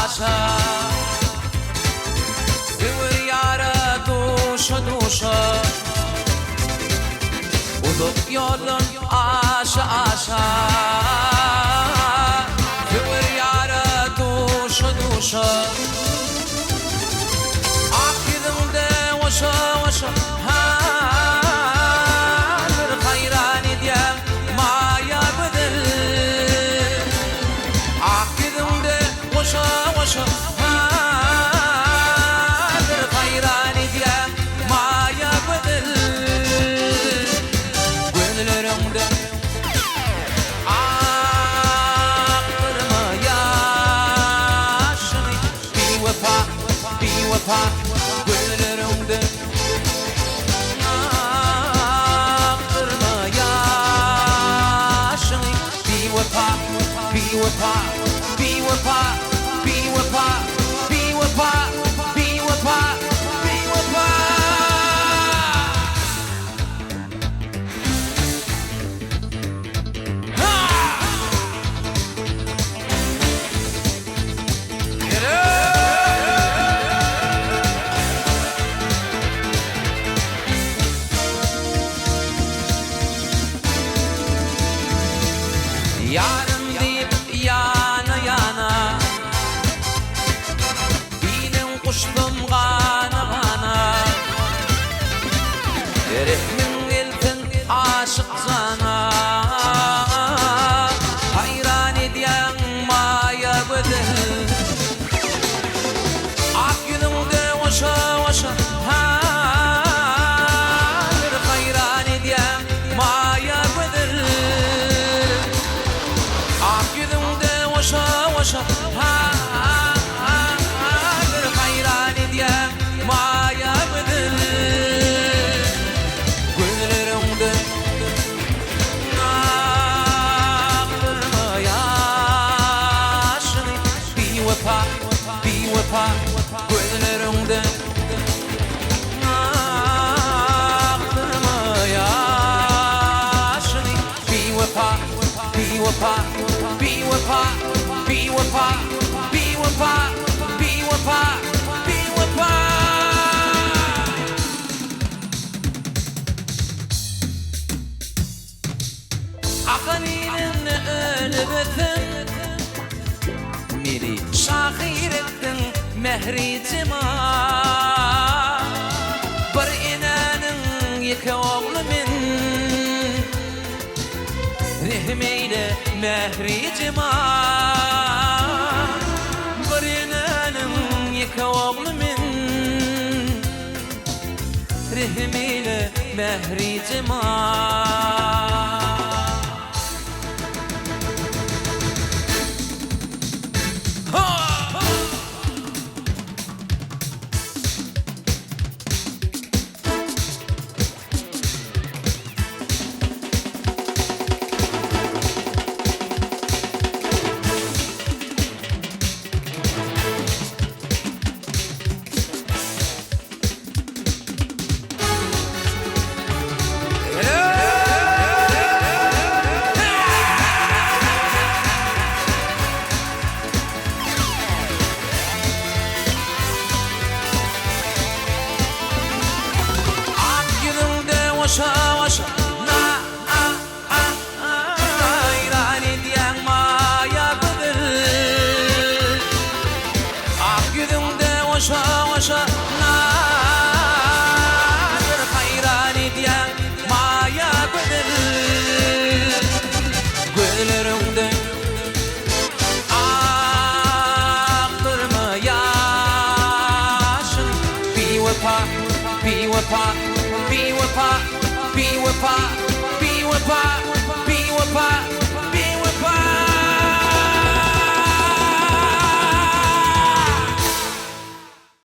aşa Gönül yara duşa duşa Uzak yolun aşa aşa Gönül yara duşa duşa Akidimde vaşa vaşa bir hayran ediyem maya bedel Akidimde vaşa vaşa bir hayran ediyem maya bedel Gönüllerimde akırma yaşını Bir vefa Gönüllerimde Be with yarım deyip yana yana Benim kuştum gana gana Derehmin eltin aşık sana Hayran ediyen maya bedel Ak yüzümde vaşa vaşa hayran ediyen maya bedel Vaşa vaşa bir hayran ediyem maya bedel Gönüllerimde akırma yaşını Bir vefa Gönüllerimde akırma yaşını Bir vefa Akalinin ölübettin Miri şahir ettin mehricima Bir inanın iki oğlumin Rehmeyle mehricima Bir inanın iki oğlumin Rehmeyle mehricima Vaşa vaşa hayran ediyen maya bedel Ak yüzümde vaşa vaşa bir hayran ediyen maya bedel Gönüllerimde akırma yaşın Bir vefa Be with Pa,